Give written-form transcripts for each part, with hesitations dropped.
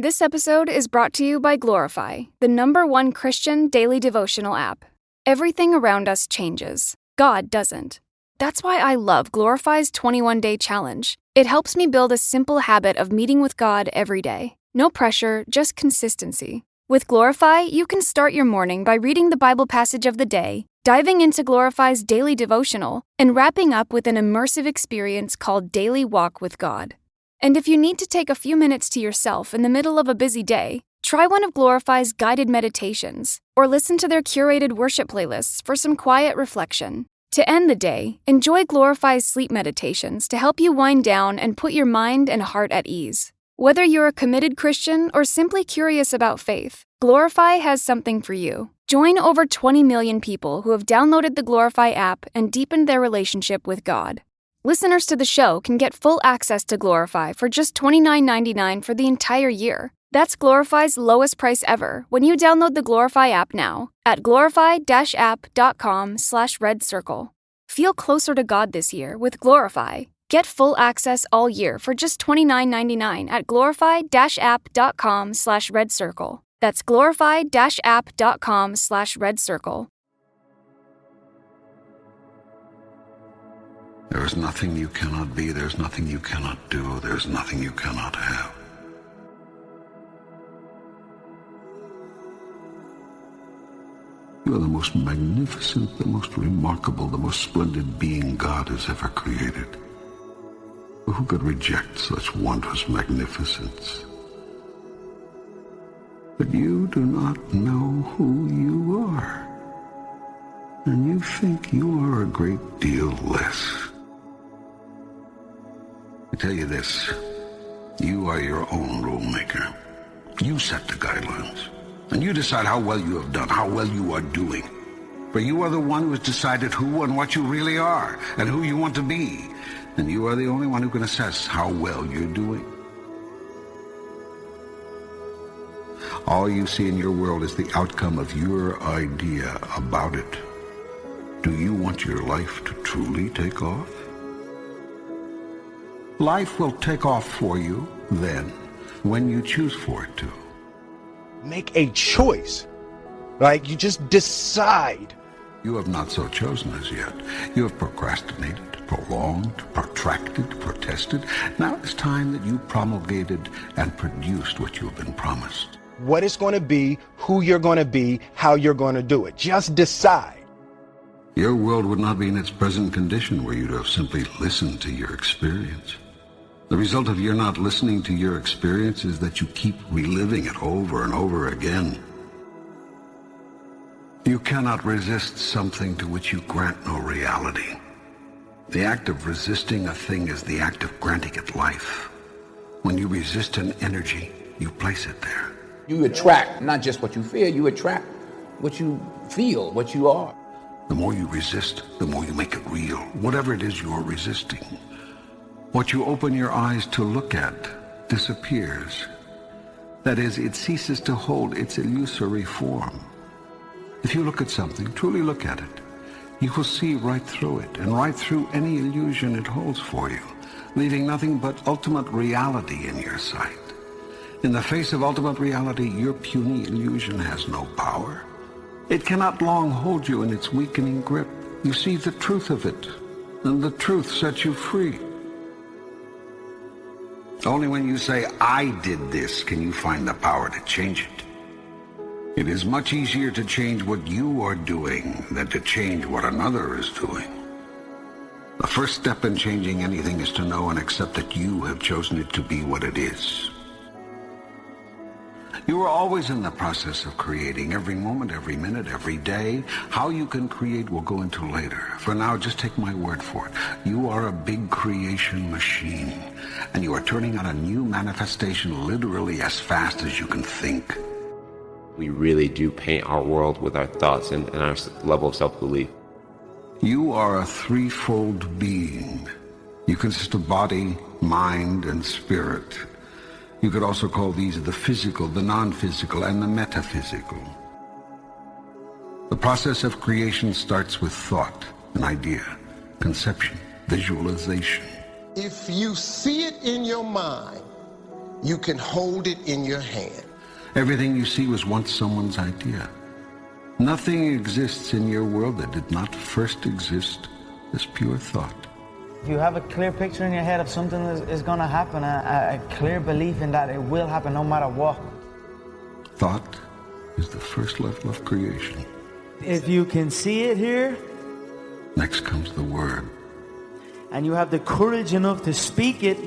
This episode is brought to you by Glorify, the #1 Christian daily devotional app. Everything around us changes. God doesn't. That's why I love Glorify's 21-day challenge. It helps me build a simple habit of meeting with God every day. No pressure, just consistency. With Glorify, you can start your morning by reading the Bible passage of the day, diving into Glorify's daily devotional, and wrapping up with an immersive experience called Daily Walk with God. And if you need to take a few minutes to yourself in the middle of a busy day, try one of Glorify's guided meditations, or listen to their curated worship playlists for some quiet reflection. To end the day, enjoy Glorify's sleep meditations to help you wind down and put your mind and heart at ease. Whether you're a committed Christian or simply curious about faith, Glorify has something for you. Join over 20 million people who have downloaded the Glorify app and deepened their relationship with God. Listeners to the show can get full access to Glorify for just $29.99 for the entire year. That's Glorify's lowest price ever when you download the Glorify app now at glorify-app.com/redcircle. Feel closer to God this year with Glorify. Get full access all year for just $29.99 at glorify-app.com/redcircle. That's glorify-app.com/redcircle. There is nothing you cannot be, there's nothing you cannot do, there's nothing you cannot have. You are the most magnificent, the most remarkable, the most splendid being God has ever created. Who could reject such wondrous magnificence? But you do not know who you are, and you think you are a great deal less. I tell you this, you are your own rule maker. You set the guidelines, and you decide how well you have done, how well you are doing. For you are the one who has decided who and what you really are, and who you want to be. And you are the only one who can assess how well you're doing. All you see in your world is the outcome of your idea about it. Do you want your life to truly take off? Life will take off for you then, when you choose for it to. Make a choice. Like, you just decide. You have not so chosen as yet. You have procrastinated, prolonged, protracted, protested. Now it's time that you promulgated and produced what you have been promised. What it's going to be, who you're going to be, how you're going to do it. Just decide. Your world would not be in its present condition were you to have simply listened to your experience. The result of your not listening to your experience is that you keep reliving it over and over again. You cannot resist something to which you grant no reality. The act of resisting a thing is the act of granting it life. When you resist an energy, you place it there. You attract not just what you fear, you attract what you feel, what you are. The more you resist, the more you make it real, whatever it is you're resisting. What you open your eyes to look at disappears. That is, it ceases to hold its illusory form. If you look at something, truly look at it, you will see right through it and right through any illusion it holds for you, leaving nothing but ultimate reality in your sight. In the face of ultimate reality, your puny illusion has no power. It cannot long hold you in its weakening grip. You see the truth of it, and the truth sets you free. Only when you say, I did this, can you find the power to change it. It is much easier to change what you are doing than to change what another is doing. The first step in changing anything is to know and accept that you have chosen it to be what it is. You are always in the process of creating, every moment, every minute, every day. How you can create we'll go into later. For now, just take my word for it. You are a big creation machine, and you are turning out a new manifestation literally as fast as you can think. We really do paint our world with our thoughts and our level of self-belief. You are a threefold being. You consist of body, mind, and spirit. You could also call these the physical, the non-physical, and the metaphysical. The process of creation starts with thought, an idea, conception, visualization. If you see it in your mind, you can hold it in your hand. Everything you see was once someone's idea. Nothing exists in your world that did not first exist as pure thought. If you have a clear picture in your head of something that is going to happen, a clear belief in that it will happen no matter what. Thought is the first level of creation. If you can see it here, next comes the word. And you have the courage enough to speak it.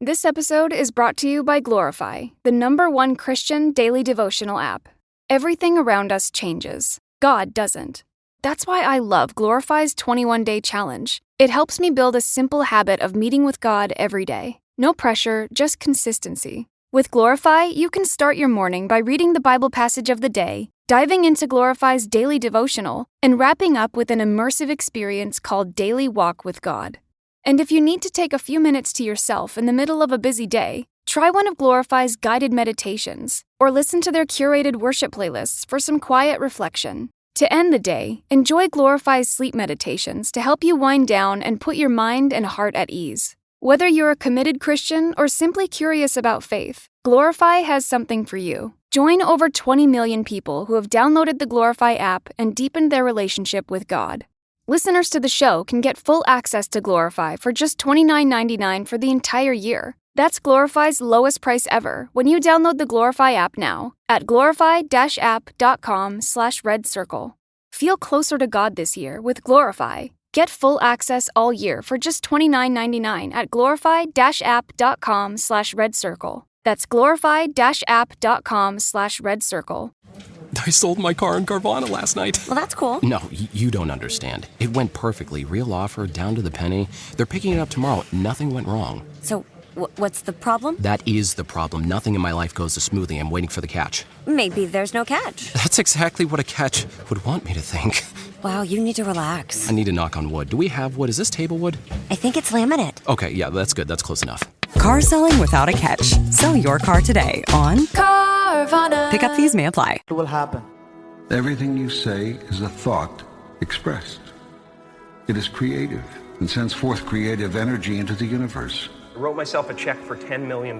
This episode is brought to you by Glorify, the #1 Christian daily devotional app. Everything around us changes. God doesn't. That's why I love Glorify's 21-day challenge. It helps me build a simple habit of meeting with God every day. No pressure, just consistency. With Glorify, you can start your morning by reading the Bible passage of the day, diving into Glorify's daily devotional, and wrapping up with an immersive experience called Daily Walk with God. And if you need to take a few minutes to yourself in the middle of a busy day, try one of Glorify's guided meditations, or listen to their curated worship playlists for some quiet reflection. To end the day, enjoy Glorify's sleep meditations to help you wind down and put your mind and heart at ease. Whether you're a committed Christian or simply curious about faith, Glorify has something for you. Join over 20 million people who have downloaded the Glorify app and deepened their relationship with God. Listeners to the show can get full access to Glorify for just $29.99 for the entire year. That's Glorify's lowest price ever when you download the Glorify app now at glorify-app.com/redcircle. Feel closer to God this year with Glorify. Get full access all year for just $29.99 at glorify-app.com/redcircle. That's glorify-app.com/redcircle. I sold my car in Carvana last night. Well, that's cool. No, you don't understand. It went perfectly. Real offer, down to the penny. They're picking it up tomorrow. Nothing went wrong. So, what's the problem? That is the problem. Nothing in my life goes as smoothly. I'm waiting for the catch. Maybe there's no catch. That's exactly what a catch would want me to think. Wow, you need to relax. I need to knock on wood. Do we have wood? Is this table wood? I think it's laminate. Okay, yeah, that's good. That's close enough. Car selling without a catch. Sell your car today on Carvana. Pickup fees may apply. It will happen. Everything you say is a thought expressed. It is creative and sends forth creative energy into the universe. I wrote myself a check for $10 million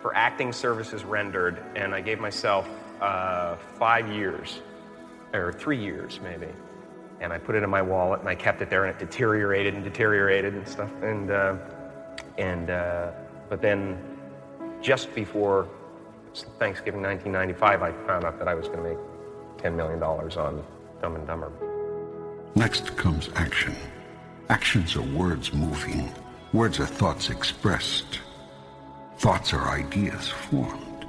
for acting services rendered, and I gave myself 5 years, or 3 years maybe. And I put it in my wallet, and I kept it there, and it deteriorated and stuff. But then, just before Thanksgiving 1995, I found out that I was going to make $10 million on Dumb and Dumber. Next comes action. Actions are words moving. Words are thoughts expressed. Thoughts are ideas formed.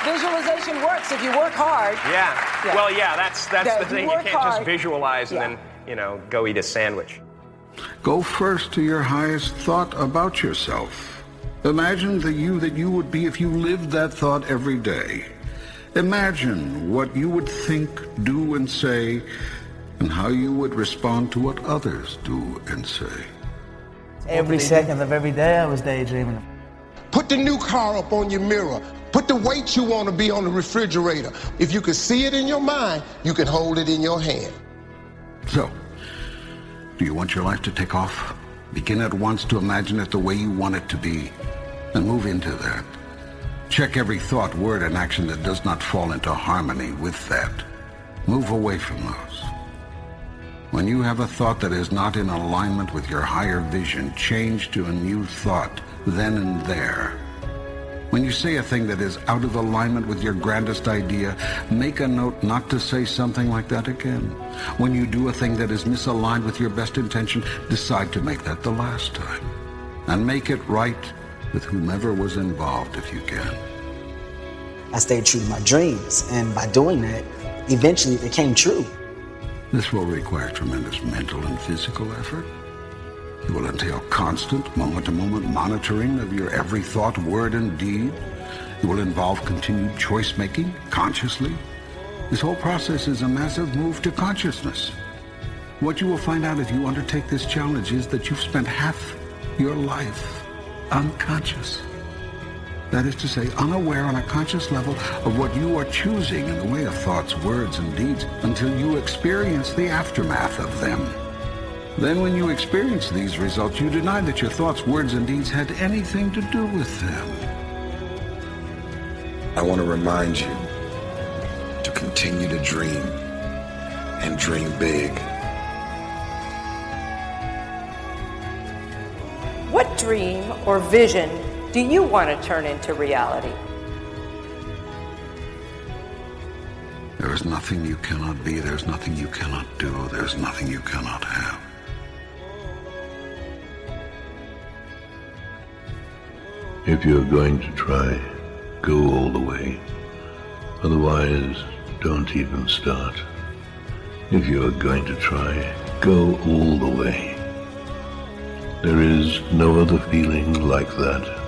Visualization works if you work hard. Yeah. Well, yeah, that's the thing. You can't just visualize and then, go eat a sandwich. Go first to your highest thought about yourself. Imagine the you that you would be if you lived that thought every day. Imagine what you would think, do, and say, and how you would respond to what others do and say. Every second of every day I was daydreaming. Put the new car up on your mirror. Put the weight you want to be on the refrigerator. If you can see it in your mind, you can hold it in your hand. So, do you want your life to take off? Begin at once to imagine it the way you want it to be, and move into that. Check every thought, word, and action that does not fall into harmony with that. Move away from those. When you have a thought that is not in alignment with your higher vision, change to a new thought, then and there. When you say a thing that is out of alignment with your grandest idea, make a note not to say something like that again. When you do a thing that is misaligned with your best intention, decide to make that the last time. And make it right with whomever was involved if you can. I stayed true to my dreams, and by doing that, eventually it came true. This will require tremendous mental and physical effort. It will entail constant, moment-to-moment monitoring of your every thought, word, and deed. It will involve continued choice-making, consciously. This whole process is a massive move to consciousness. What you will find out if you undertake this challenge is that you've spent half your life unconscious. That is to say, unaware on a conscious level of what you are choosing in the way of thoughts, words, and deeds until you experience the aftermath of them. Then when you experience these results, you deny that your thoughts, words, and deeds had anything to do with them. I want to remind you to continue to dream and dream big. What dream or vision do you want to turn into reality? There is nothing you cannot be. There's nothing you cannot do. There's nothing you cannot have. If you're going to try, go all the way. Otherwise, don't even start. If you're going to try, go all the way. There is no other feeling like that.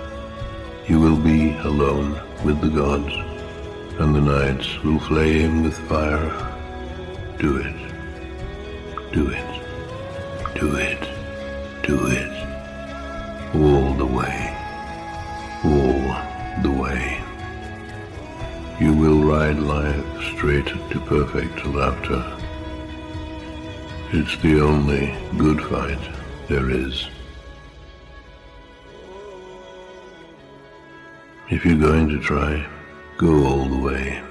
You will be alone with the gods, and the nights will flame with fire. Do it. Do it. Do it. Do it. All the way. All the way. You will ride life straight to perfect laughter. It's the only good fight there is. If you're going to try, go all the way.